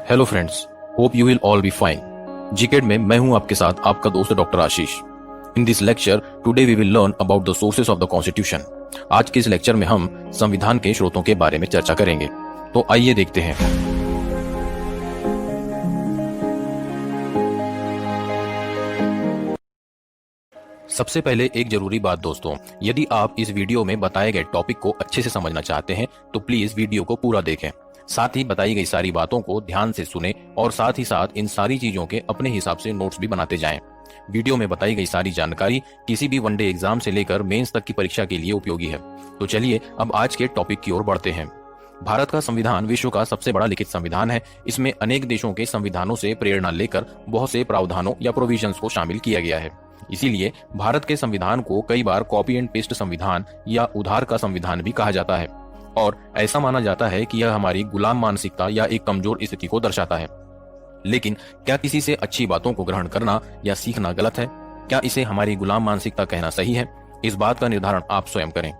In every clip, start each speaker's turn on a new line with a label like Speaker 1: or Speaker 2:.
Speaker 1: Hello friends, hope you will all be fine. जीकेड में मैं हूं आपके साथ आपका दोस्त doctor Ashish. In this lecture today we will learn about the sources of the constitution. आज के इस लेक्चर में हम संविधान के स्रोतों के बारे में चर्चा करेंगे। तो आइए देखते हैं। सबसे पहले एक जरूरी बात दोस्तों, यदि आप इस वीडियो में बताए गए टॉपिक को अच्छे से समझना चाहते हैं तो प्लीज वीडियो को पूरा देखें। साथ ही बताई गई सारी बातों को ध्यान से सुने और साथ ही साथ इन सारी चीजों के अपने हिसाब से नोट्स भी बनाते जाएं। वीडियो में बताई गई सारी जानकारी किसी भी वनडे एग्जाम से लेकर मेंस तक की परीक्षा के लिए उपयोगी है। तो चलिए अब आज के टॉपिक की ओर बढ़ते हैं। भारत का संविधान विश्व का सबसे बड़ा लिखित संविधान है। इसमें अनेक देशों के संविधानों से प्रेरणा लेकर बहुत से प्रावधानों या प्रोविजंस को शामिल किया गया है। इसीलिए भारत के संविधान को कई बार कॉपी एंड पेस्ट संविधान या उधार का संविधान भी कहा जाता है और ऐसा माना जाता है कि यह हमारी गुलाम मानसिकता या एक कमजोर स्थिति को दर्शाता है। लेकिन क्या किसी से अच्छी बातों को ग्रहण करना या सीखना गलत है? क्या इसे हमारी गुलाम मानसिकता कहना सही है? इस बात का निर्धारण आप स्वयं करें।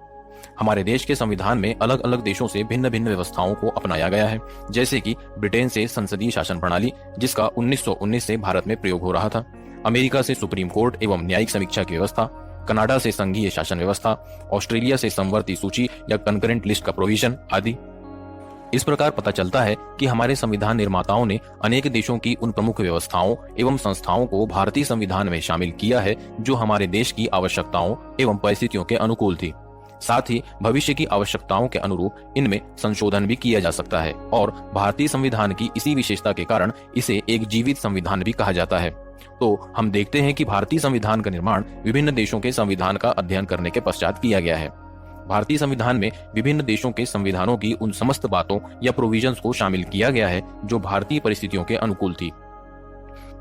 Speaker 1: हमारे देश के संविधान में अलग अलग देशों से भिन्न भिन्न व्यवस्थाओं को अपनाया गया है, जैसे कि ब्रिटेन से संसदीय शासन प्रणाली जिसका 1919 से भारत में प्रयोग हो रहा था, अमेरिका से सुप्रीम कोर्ट एवं न्यायिक समीक्षा की व्यवस्था, कनाडा से संघीय शासन व्यवस्था, ऑस्ट्रेलिया से समवर्ती सूची या कंकरेंट लिस्ट का प्रोविजन आदि। इस प्रकार पता चलता है कि हमारे संविधान निर्माताओं ने अनेक देशों की उन प्रमुख व्यवस्थाओं एवं संस्थाओं को भारतीय संविधान में शामिल किया है जो हमारे देश की आवश्यकताओं एवं परिस्थितियों के अनुकूल थी। साथ ही भविष्य की आवश्यकताओं के अनुरूप इनमें संशोधन भी किया जा सकता है और भारतीय संविधान की इसी विशेषता के कारण इसे एक जीवित संविधान भी कहा जाता है। तो हम देखते हैं कि भारतीय संविधान का निर्माण विभिन्न देशों के संविधान का अध्ययन करने के पश्चात किया गया है। भारतीय संविधान में विभिन्न देशों के संविधानों की उन समस्त बातों या प्रोविजंस को शामिल किया गया है जो भारतीय परिस्थितियों के अनुकूल थी।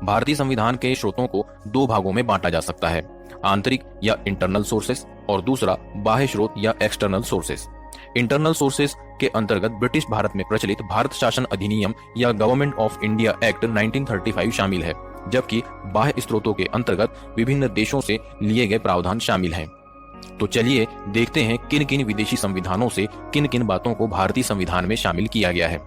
Speaker 1: भारतीय संविधान के स्रोतों को दो भागों में बांटा जा सकता है, आंतरिक या इंटरनल सोर्सेस और दूसरा बाह्य स्रोत या एक्सटर्नल सोर्सेस। इंटरनल सोर्सेस के अंतर्गत ब्रिटिश भारत में प्रचलित भारत शासन अधिनियम या गवर्नमेंट ऑफ इंडिया एक्ट 1935 शामिल है, जबकि बाह्य स्रोतों के अंतर्गत विभिन्न देशों से लिए गए प्रावधान शामिल हैं। तो चलिए देखते हैं किन किन विदेशी संविधानों से किन किन बातों को भारतीय संविधान में शामिल किया गया है।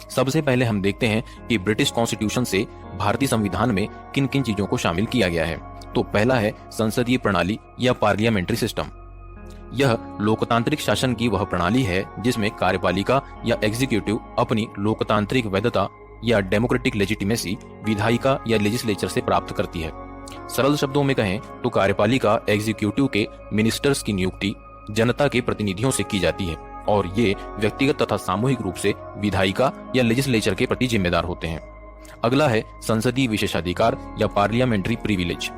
Speaker 1: सबसे पहले हम देखते हैं कि ब्रिटिश कॉन्स्टिट्यूशन से भारतीय संविधान में किन किन चीजों को शामिल किया गया है। तो पहला है संसदीय प्रणाली या पार्लियामेंट्री सिस्टम। यह लोकतांत्रिक शासन की वह प्रणाली है जिसमें कार्यपालिका या एग्जीक्यूटिव अपनी लोकतांत्रिक वैधता या डेमोक्रेटिक लेजिटिमेसी विधायिका या लेजिस्लेचर से प्राप्त करती है। सरल शब्दों में कहें तो कार्यपालिका एग्जीक्यूटिव के मिनिस्टर्स की नियुक्ति जनता के प्रतिनिधियों से की जाती है और ये व्यक्तिगत तथा सामूहिक रूप से विधायिका या लेजिस्लेचर के प्रति जिम्मेदार होते हैं। अगला है संसदीय विशेषाधिकार या पार्लियामेंट्री प्रिविलेज।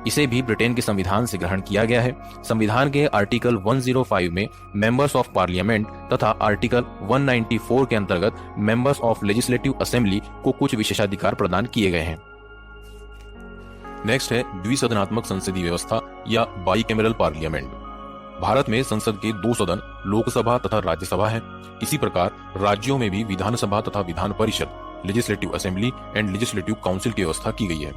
Speaker 1: इसे भी ब्रिटेन के संविधान से ग्रहण किया गया है। संविधान के आर्टिकल 105 में मेंबर्स ऑफ पार्लियामेंट तथा आर्टिकल 194 के अंतर्गत मेंबर्स ऑफ लेजिस्लेटिव असेंबली को कुछ विशेषाधिकार प्रदान किए गए हैं। नेक्स्ट है द्विसदनात्मक संसदीय व्यवस्था या बाइकैमरल पार्लियामेंट। भारत में संसद के दो सदन लोकसभा तथा राज्यसभा है। इसी प्रकार राज्यों में भी विधानसभा तथा Vidhan Parishad legislative assembly and legislative council की व्यवस्था की गई है।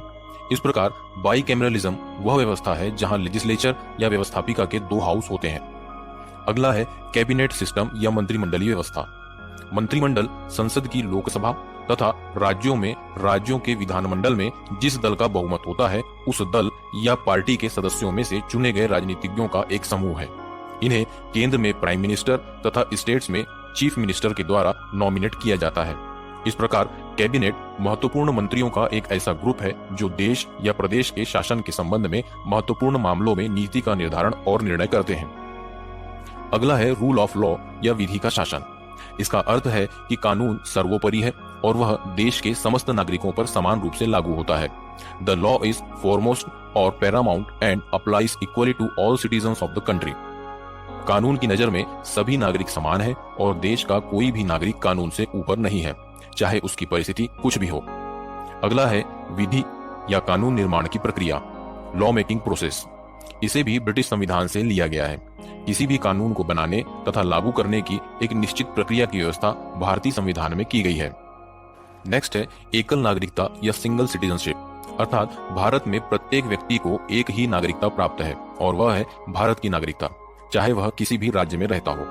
Speaker 1: इस प्रकार बाइकैमरलिज्म वह व्यवस्था है जहां लेजिस्लेचर या व्यवस्थापिका के दो हाउस होते हैं। अगला है कैबिनेट सिस्टम या मंत्रिमंडलीय व्यवस्था। मंत्रिमंडल संसद की लोकसभा तथा राज्यों में राज्यों के विधानमंडल में जिस दल का बहुमत होता है उस दल या पार्टी के सदस्यों में से चुने गए राजनीतिज्ञों का एक समूह है। इन्हें केंद्र में प्राइम मिनिस्टर तथा स्टेट्स में चीफ मिनिस्टर के द्वारा नॉमिनेट किया जाता है। इस प्रकार कैबिनेट महत्वपूर्ण मंत्रियों का एक ऐसा ग्रुप है जो देश या प्रदेश के शासन के संबंध में महत्वपूर्ण मामलों में नीति का निर्धारण और निर्णय करते हैं। अगला है रूल ऑफ लॉ या विधि का शासन। इसका अर्थ है कि कानून सर्वोपरि है और वह देश के समस्त नागरिकों पर समान रूप से लागू होता है। द लॉ इज फॉरमोस्ट और paramount and applies equally to all citizens of the country. कानून की नजर में सभी नागरिक समान है और देश का कोई भी नागरिक कानून से ऊपर नहीं है, चाहे उसकी परिस्थिति कुछ भी हो। अगला है विधि या कानून निर्माण की प्रक्रिया, लॉ मेकिंग प्रोसेस। इसे भी ब्रिटिश संविधान से लिया गया है। किसी भी कानून को बनाने तथा लागू करने की एक निश्चित प्रक्रिया की व्यवस्था भारतीय संविधान में की गई है। नेक्स्ट है एकल नागरिकता या सिंगल सिटीजनशिप, अर्थात भारत में प्रत्येक व्यक्ति को एक ही नागरिकता प्राप्त है और वह है भारत की नागरिकता, चाहे वह किसी भी राज्य में रहता हो।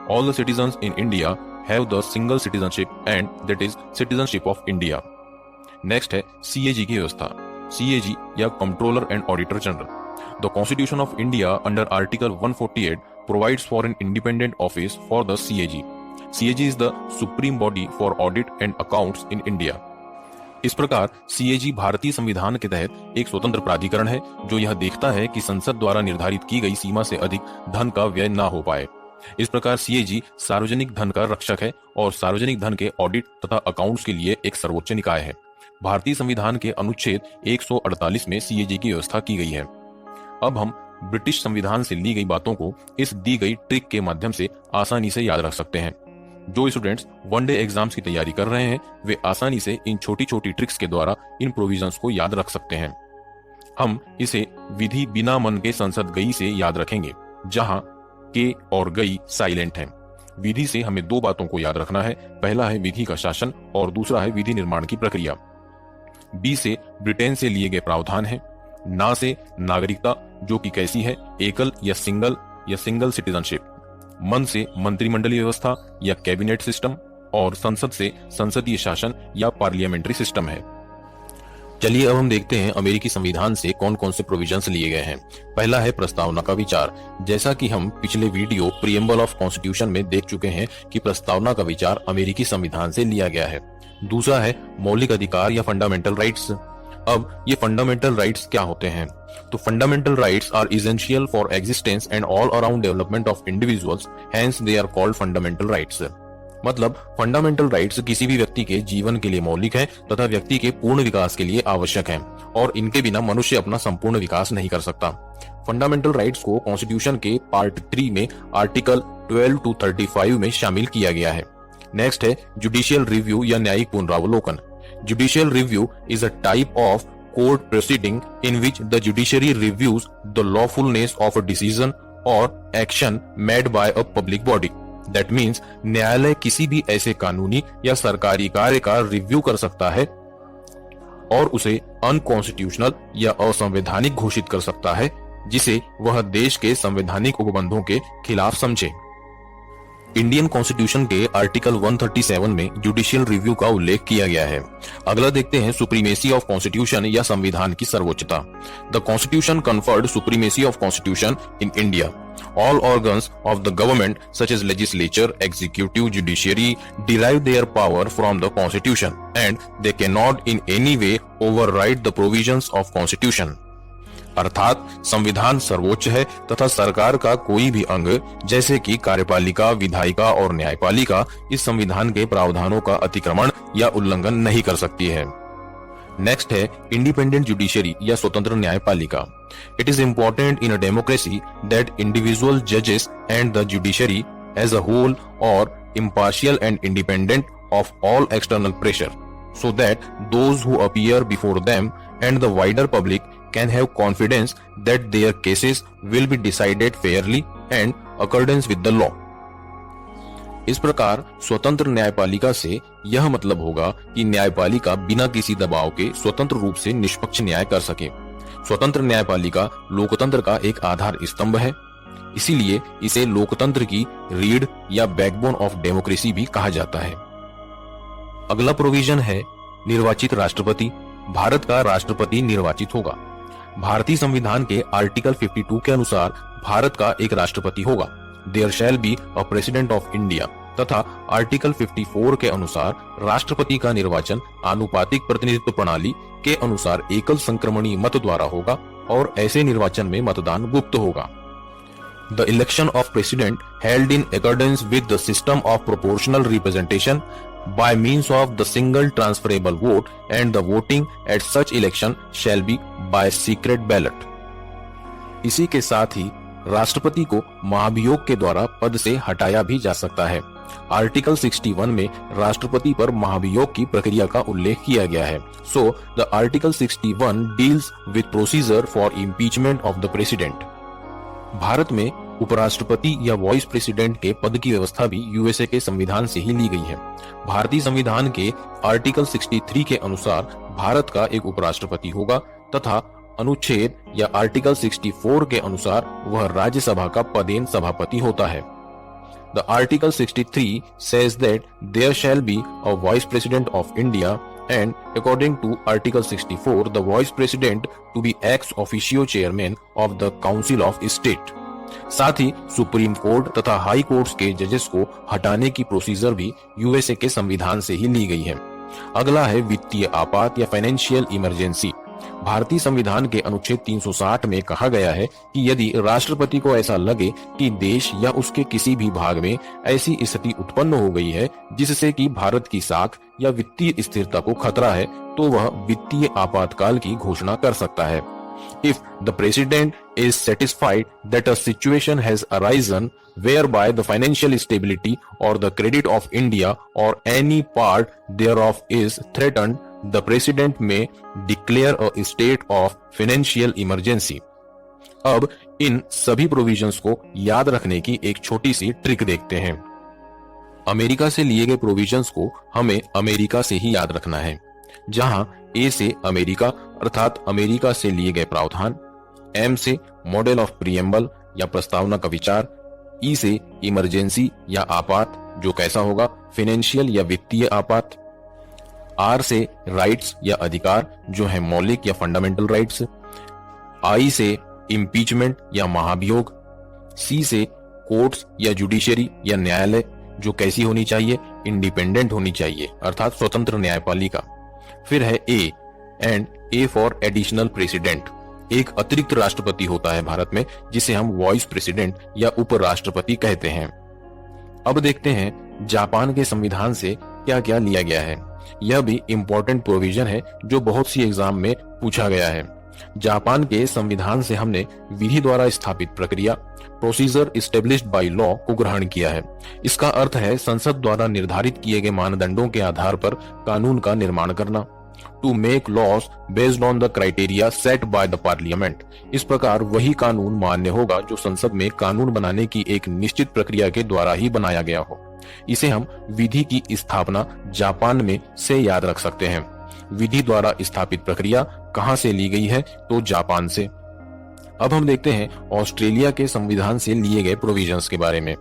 Speaker 1: All the citizens in India have the single citizenship and that is citizenship of India. Next है सीएजी की व्यवस्था। सीएजी या controller and auditor general. The constitution of India under article 148 provides for an independent office for the CAG. CAG is the supreme body for audit and accounts in India. इस प्रकार CAG भारतीय संविधान के तहत एक स्वतंत्र प्राधिकरण है जो यह देखता है कि संसद द्वारा निर्धारित की गई सीमा से अधिक धन का व्यय न हो पाए। इस प्रकार सीएजी सार्वजनिक धन का रक्षक है और सार्वजनिक धन के ऑडिट तथा अकाउंट्स के लिए एक सर्वोच्च निकाय है। भारतीय संविधान के अनुच्छेद 148 में सीएजी की व्यवस्था की गई है। अब हम ब्रिटिश संविधान से ली गई बातों को इस दी गई ट्रिक के माध्यम से आसानी से याद रख सकते हैं। जो स्टूडेंट्स वनडे एग्जाम्स की तैयारी कर रहे हैं वे आसानी से इन छोटी छोटी ट्रिक्स के द्वारा इन प्रोविजंस को याद रख सकते हैं। हम इसे विधि बिना मन के संसद गई से याद रखेंगे, जहां के और गई साइलेंट हैं। विधि से हमें दो बातों को याद रखना है। पहला है विधि का शासन और दूसरा है विधि निर्माण की प्रक्रिया। बी से ब्रिटेन से लिए गए प्रावधान है। ना से नागरिकता जो कि कैसी है, एकल या सिंगल सिटीजनशिप। मन से मंत्रिमंडलीय व्यवस्था या कैबिनेट सिस्टम और संसद से संसदीय शासन या पार्लियामेंट्री सिस्टम है। चलिए अब हम देखते हैं अमेरिकी संविधान से कौन कौन से प्रोविजंस लिए गए हैं। पहला है प्रस्तावना का विचार। जैसा कि हम पिछले वीडियो प्रीएम्बल ऑफ कॉन्स्टिट्यूशन में देख चुके हैं कि प्रस्तावना का विचार अमेरिकी संविधान से लिया गया है। दूसरा है मौलिक अधिकार या फंडामेंटल राइट्स। अब ये फंडामेंटल राइट्स क्या होते हैं? तो fundamental rights are essential for existence and all around development of individuals, hence they are called fundamental rights. मतलब फंडामेंटल राइट्स किसी भी व्यक्ति के जीवन के लिए मौलिक है तथा व्यक्ति के पूर्ण विकास के लिए आवश्यक है और इनके बिना मनुष्य अपना संपूर्ण विकास नहीं कर सकता। फंडामेंटल राइट्स को कॉन्स्टिट्यूशन के पार्ट 3 में आर्टिकल 12 to 35 में शामिल किया गया है। नेक्स्ट है जुडिशियल रिव्यू या न्यायिक पुनरावलोकन। Judicial review is a type of court proceeding in which the judiciary reviews the lawfulness of a decision और action made by a public body. That means न्यायालय किसी भी ऐसे कानूनी या सरकारी कार्य का रिव्यू कर सकता है और उसे अनकॉन्स्टिट्यूशनल या असंवैधानिक घोषित कर सकता है जिसे वह देश के संवैधानिक उपबंधों के खिलाफ समझे। इंडियन कॉन्स्टिट्यूशन के आर्टिकल 137 में जुडिशियल रिव्यू का उल्लेख किया गया है। अगला देखते हैं सुप्रीमेसी ऑफ कॉन्स्टिट्यूशन या संविधान की सर्वोच्चता। The constitution conferred supremacy of constitution in India. All organs of the government such as legislature, executive, judiciary derive their power from the constitution and they cannot in any way override the provisions of constitution। अर्थात संविधान सर्वोच्च है तथा सरकार का कोई भी अंग जैसे कि कार्यपालिका, विधायिका और न्यायपालिका इस संविधान के प्रावधानों का अतिक्रमण या उल्लंघन नहीं कर सकती है। नेक्स्ट है इंडिपेंडेंट जुडिशरी या स्वतंत्र न्यायपालिका। It is important in a democracy that individual जजेस and the judiciary as a whole और impartial and independent of all external pressure, so that those who appear before them and the wider public can have confidence that their cases will be decided fairly and accordance with the law। इस प्रकार स्वतंत्र न्यायपालिका से यह मतलब होगा कि न्यायपालिका बिना किसी दबाव के स्वतंत्र रूप से निष्पक्ष न्याय कर सके। स्वतंत्र न्यायपालिका लोकतंत्र का एक आधार स्तंभ है, इसीलिए इसे लोकतंत्र की रीढ़ या बैकबोन ऑफ डेमोक्रेसी भी कहा जाता है। अगला प्रोविजन है निर्वाचित राष्ट्रपति। भारत का राष्ट्रपति निर्वाचित होगा। भारतीय संविधान के आर्टिकल 52 के अनुसार भारत का एक राष्ट्रपति होगा। There shall be a president of India. तथा आर्टिकल 54 के अनुसार राष्ट्रपति का निर्वाचन आनुपातिक प्रतिनिधित्व प्रणाली के अनुसार एकल संक्रमणीय मत द्वारा होगा और ऐसे निर्वाचन में मतदान गुप्त होगा। The election of president held in accordance with the system of proportional representation by means of the single transferable vote and the voting at such election shall be by secret ballot। इसी के साथ ही राष्ट्रपति को महाभियोग के द्वारा पद से हटाया भी जा सकता है। आर्टिकल 61 में राष्ट्रपति पर महाभियोग की प्रक्रिया का उल्लेख किया गया है। So the article 61 deals with procedure for impeachment of the president. Bharat में उपराष्ट्रपति या वाइस प्रेसिडेंट के पद की व्यवस्था भी यूएसए के संविधान से ही ली गई है। भारतीय संविधान के आर्टिकल 63 के अनुसार भारत का एक उपराष्ट्रपति होगा तथा अनुच्छेद या आर्टिकल 64 के अनुसार वह राज्यसभा का पदेन सभापति होता है। The Article 63 says that there shall be a Vice President of India, and according to Article 64, the Vice President to be ex officio Chairman of the Council of State. साथ ही सुप्रीम कोर्ट तथा high courts के जजेस को हटाने की procedure भी USA के संविधान से ही ली गई है। अगला है वित्तीय आपात या फाइनेंशियल इमरजेंसी। भारतीय संविधान के अनुच्छेद 360 में कहा गया है कि यदि राष्ट्रपति को ऐसा लगे कि देश या उसके किसी भी भाग में ऐसी स्थिति उत्पन्न हो गई है जिससे कि भारत की साख या वित्तीय स्थिरता को खतरा है, तो वह वित्तीय आपातकाल की घोषणा कर सकता है। If the president is satisfied that a situation has arisen whereby the financial stability or the credit of India or any part thereof is threatened, the president may declare a state of financial emergency. अब इन सभी provisions को याद रखने की एक छोटी सी trick देखते हैं। अमेरिका से लिए गए प्रोविजंस को हमें अमेरिका से ही याद रखना है, जहां ए से अमेरिका अर्थात अमेरिका से लिए गए प्रावधान, एम से मॉडल ऑफ प्रीएम्बल या प्रस्तावना का विचार, ई से इमरजेंसी या आपात जो कैसा होगा, फाइनेंशियल या वित्तीय आपात, आर से राइट्स या अधिकार जो है मौलिक या फंडामेंटल राइट्स, आई से इम्पीचमेंट या महाभियोग, सी से कोर्ट्स या जुडिशरी या न्यायालय जो कैसी होनी चाहिए, इंडिपेंडेंट होनी चाहिए अर्थात स्वतंत्र न्यायपालिका। फिर है A and A for additional president. एक अतिरिक्त राष्ट्रपति होता है भारत में जिसे हम वाइस प्रेसिडेंट या उपराष्ट्रपति कहते हैं। अब देखते हैं जापान के संविधान से क्या क्या लिया गया है। यह भी इंपॉर्टेंट प्रोविजन है जो बहुत सी एग्जाम में पूछा गया है। जापान के संविधान से हमने विधि द्वारा स्थापित प्रक्रिया प्रोसीजर एस्टेब्लिश्ड बाय लॉ को ग्रहण किया है। इसका अर्थ है संसद द्वारा निर्धारित किए गए मानदंडों के आधार पर कानून का निर्माण करना। To make laws based on the criteria set by the parliament. इस प्रकार वही कानून मान्य होगा जो संसद में कानून बनाने की एक निश्चित प्रक्रिया के द्वारा ही बनाया गया हो। इसे हम विधि की स्थापना जापान में से याद रख सकते हैं। विधि द्वारा स्थापित प्रक्रिया कहां से ली गई है, तो जापान से। अब हम देखते हैं ऑस्ट्रेलिया के संविधान से लिए गए प्रोविजंस के बारे में।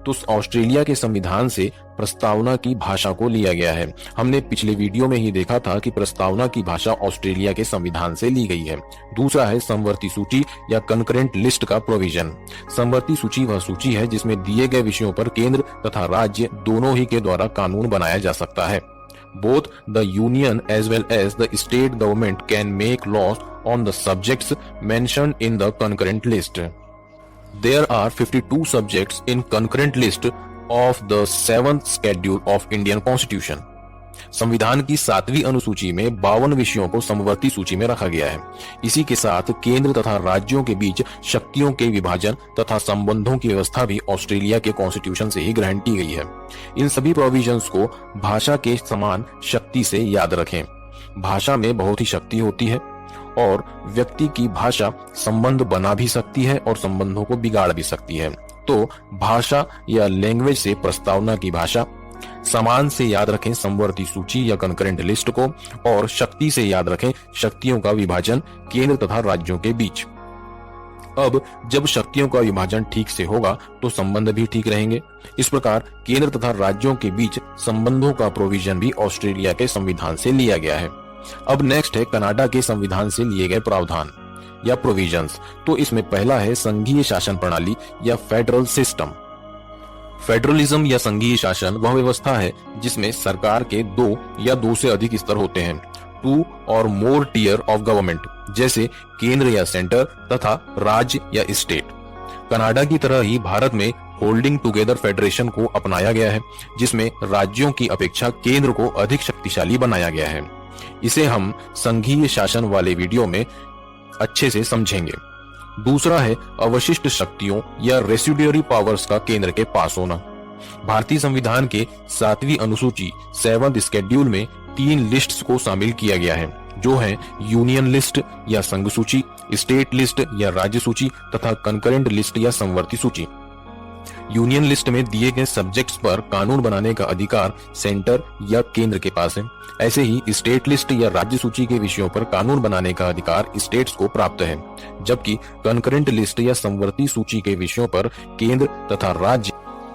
Speaker 1: तो ऑस्ट्रेलिया के संविधान से प्रस्तावना की भाषा को लिया गया है। हमने पिछले वीडियो में ही देखा था कि प्रस्तावना की भाषा ऑस्ट्रेलिया के संविधान से ली गई है। दूसरा है समवर्ती सूची या कंकरेंट लिस्ट का प्रोविजन। समवर्ती सूची वह सूची है जिसमें दिए गए विषयों पर केंद्र तथा राज्य दोनों ही के द्वारा कानून बनाया जा सकता है। Both the union as well as the state government can make laws on the subjects mentioned in the concurrent list. There are 52 subjects in concurrent list of the 7th schedule of Indian Constitution. संविधान की 7वीं अनुसूची में 52 विषयों को समवर्ती सूची में रखा गया है। इसी के साथ केंद्र तथा राज्यों के बीच शक्तियों के विभाजन तथा संबंधों की व्यवस्था भी ऑस्ट्रेलिया के कॉन्स्टिट्यूशन से ही ग्रहण की गई है। इन सभी प्रोविजंस को भाषा के समान शक्ति से याद रखें। भाषा में बहुत ही शक्ति होती है और व्यक्ति की भाषा संबंध बना भी सकती है और संबंधों को बिगाड़ भी सकती है। तो भाषा या लैंग्वेज से प्रस्तावना की भाषा, समान से याद रखें समवर्ती सूची या कंकरेंट लिस्ट को, और शक्ति से याद रखें शक्तियों का विभाजन केंद्र तथा राज्यों के बीच। अब जब शक्तियों का विभाजन ठीक से होगा तो संबंध भी ठीक रहेंगे। इस प्रकार केंद्र तथा राज्यों के बीच संबंधों का प्रोविजन भी ऑस्ट्रेलिया के संविधान से लिया गया है। अब नेक्स्ट है कनाडा के संविधान से लिए गए प्रावधान या प्रोविजंस। तो इसमें पहला है संघीय शासन प्रणाली या फेडरल सिस्टम। फेडरलिज्म या संघीय शासन वह व्यवस्था है जिसमें सरकार के 2 या 2 से अधिक स्तर होते हैं, 2 और मोर टियर ऑफ गवर्नमेंट, जैसे केंद्र या सेंटर तथा राज्य या स्टेट। कनाडा की तरह ही भारत में होल्डिंग टुगेदर फेडरेशन को अपनाया गया है, जिसमें राज्यों की अपेक्षा केंद्र को अधिक शक्तिशाली बनाया गया है। इसे हम संघीय शासन वाले वीडियो में अच्छे से समझेंगे। दूसरा है अवशिष्ट शक्तियों या रेसिड्यूरी पावर्स का केंद्र के पास होना। भारतीय संविधान के 7वीं अनुसूची 7th शेड्यूल में 3 लिस्ट्स को शामिल किया गया है, जो है यूनियन लिस्ट या संघ सूची, स्टेट लिस्ट या राज्य सूची तथा कंकरेंट लिस्ट या समवर्ती सूची। यूनियन लिस्ट में दिए गए सब्जेक्ट्स पर कानून बनाने का अधिकार सेंटर या केंद्र के पास है। ऐसे ही स्टेट लिस्ट या राज्य सूची के विषयों पर कानून बनाने का अधिकार स्टेट्स को प्राप्त है, जबकि कंकरेंट लिस्ट या समवर्ती सूची के विषयों पर केंद्र तथा राज्य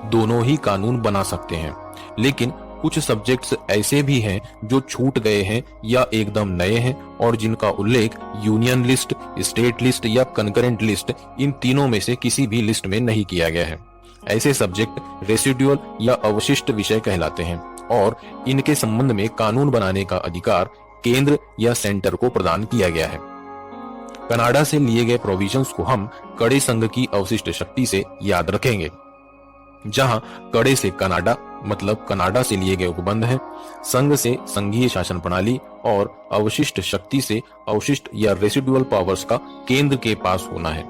Speaker 1: दोनों ही कानून बना सकते हैं, लेकिन कुछ सब्जेक्ट्स ऐसे भी हैं जो छूट गए हैं या एकदम नए हैं और जिनका उल्लेख यूनियन लिस्ट, स्टेट लिस्ट या कंकरेंट लिस्ट, इन तीनों में से किसी भी लिस्ट में नहीं किया गया है। ऐसे सब्जेक्ट रेसिडुअल या अवशिष्ट विषय कहलाते हैं और इनके संबंध में कानून बनाने का अधिकार केंद्र या सेंटर को प्रदान किया गया है। कनाडा से लिए गए प्रोविजंस को हम कड़े संघ की अवशिष्ट शक्ति से याद रखेंगे, जहां कड़े से कनाडा मतलब कनाडा से लिए गए उपबंध हैं, संघ से संघीय शासन प्रणाली और अवशिष्ट शक्ति से अवशिष्ट या रेसिडुअल पावर्स का केंद्र के पास होना है।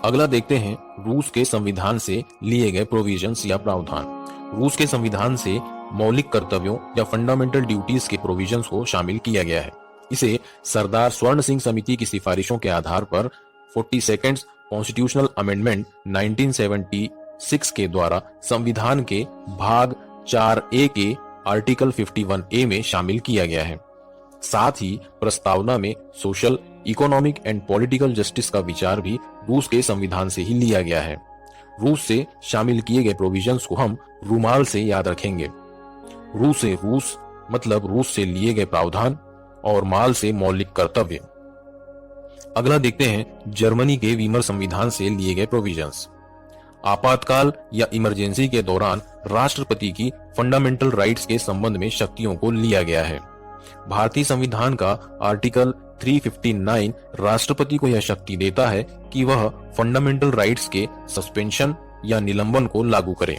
Speaker 1: अगला देखते हैं रूस के संविधान से लिए गए प्रोविजंस या प्रावधान। रूस के संविधान से मौलिक कर्तव्यों या फंडामेंटल ड्यूटीज के प्रोविजंस को शामिल किया गया है। इसे सरदार स्वर्ण सिंह समिति की सिफारिशों के आधार पर 42nd कॉन्स्टिट्यूशनल अमेंडमेंट 1976 के द्वारा संविधान के भाग 4A के आर्टिकल 51A में शामिल किया गया है। साथ ही प्रस्तावना में social, economic and political justice का विचार भी रूस के संविधान से ही लिया गया है। रूस से शामिल किए गए प्रोविजंस को हम रूमाल से याद रखेंगे। रूस से रूस मतलब रूस से लिए गए प्रावधान और माल से मौलिक कर्तव्य। अगला देखते हैं जर्मनी के वीमर संविधान से लिए गए प्रोविजंस। आपातकाल या इमरजेंसी के दौरान राष्ट्रपति की फंडामेंटल राइट्स के संबंध में शक्तियों को लिया गया है। भारतीय संविधान का आर्टिकल 359 राष्ट्रपति को यह शक्ति देता है कि वह फंडामेंटल राइट्स के सस्पेंशन या निलंबन को लागू करे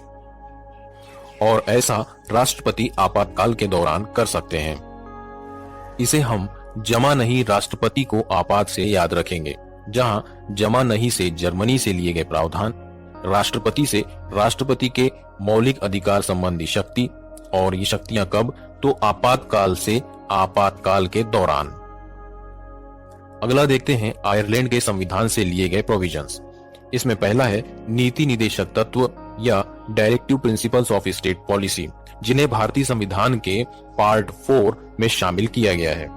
Speaker 1: और ऐसा राष्ट्रपति आपातकाल के दौरान कर सकते हैं। इसे हम जमा नहीं राष्ट्रपति को आपात से याद रखेंगे, जहां जमा नहीं से जर्मनी से लिए गए प्रावधान, राष्ट्रपति से राष्ट्रपति के मौलिक अधिकार संबंधी शक्ति, और ये शक्तियां कब, तो आपातकाल से आपातकाल के दौरान। अगला देखते हैं आयरलैंड के संविधान से लिए गए प्रोविजंस। इसमें पहला है नीति निदेशक तत्व या directive principles of state policy, जिन्हें भारतीय संविधान के पार्ट 4 में शामिल किया गया है।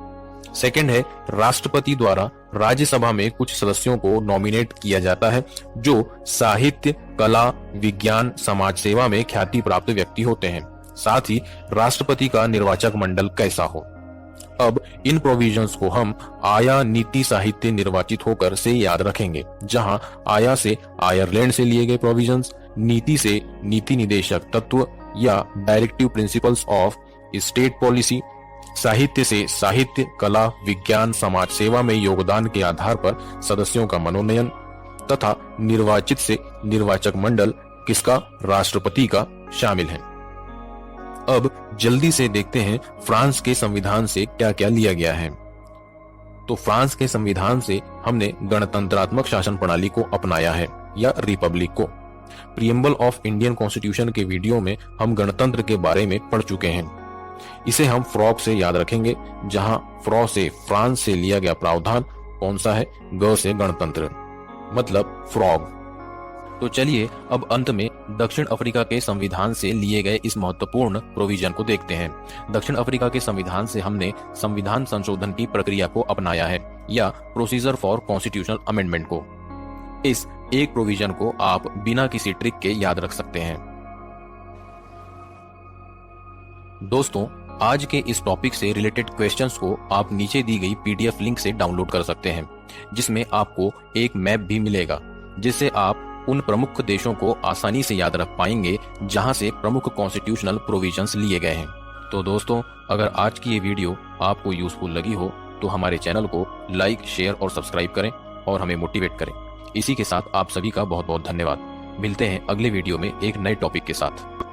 Speaker 1: सेकंड है राष्ट्रपति द्वारा राज्यसभा में कुछ सदस्यों को नॉमिनेट किया जाता है जो साहित्य, कला, विज्ञान, समाज सेवा में ख्याति प्राप्त व्यक्ति होते हैं। साथ ही राष्ट्रपति का निर्वाचक मंडल कैसा हो। अब इन प्रोविजंस को हम आया नीति साहित्य निर्वाचित होकर से याद रखेंगे, जहां आया से आयरलैंड से लिए गए प्रोविजंस, नीति से नीति निदेशक तत्व या directive principles of state policy, साहित्य से साहित्य, कला, विज्ञान, समाज सेवा में योगदान के आधार पर सदस्यों का मनोनयन, तथा निर्वाचित से निर्वाचक मंडल किसका, राष्ट्रपति का शामिल है। अब जल्दी से देखते हैं फ्रांस के संविधान से क्या क्या लिया गया है। तो फ्रांस के संविधान से हमने गणतंत्रात्मक शासन प्रणाली को अपनाया है या रिपब्लिक को। प्रीएम्बल ऑफ इंडियन कॉन्स्टिट्यूशन के वीडियो में हम गणतंत्र के बारे में पढ़ चुके हैं। इसे हम फ्रॉग से याद रखेंगे, जहां फ्रॉ से फ्रांस से लिया गया प्रावधान कौन सा है, ग से गणतंत्र मतलब फ्रॉग। तो चलिए अब अंत में दक्षिण अफ्रीका के संविधान से लिए गए इस महत्वपूर्ण प्रोविजन को देखते हैं। दक्षिण अफ्रीका के संविधान से हमने संविधान संशोधन की प्रक्रिया को अपनाया है या प्रोसीजर फॉर कॉन्स्टिट्यूशनल अमेंडमेंट को। इस एक प्रोविजन को आप बिना किसी ट्रिक के याद रख सकते हैं। दोस्तों, आज के इस टॉपिक से रिलेटेड क्वेश्चंस को आप नीचे दी गई पीडीएफ लिंक से डाउनलोड कर सकते हैं, जिसमें आपको एक मैप भी मिलेगा, जिससे आप उन प्रमुख देशों को आसानी से याद रख पाएंगे जहां से प्रमुख कॉन्स्टिट्यूशनल प्रोविजंस लिए गए हैं। तो दोस्तों, अगर आज की ये वीडियो आपको यूजफुल लगी हो तो हमारे चैनल को लाइक, शेयर और सब्सक्राइब करें और हमें मोटिवेट करें। इसी के साथ आप सभी का बहुत बहुत धन्यवाद। मिलते हैं अगले वीडियो में एक नए टॉपिक के साथ।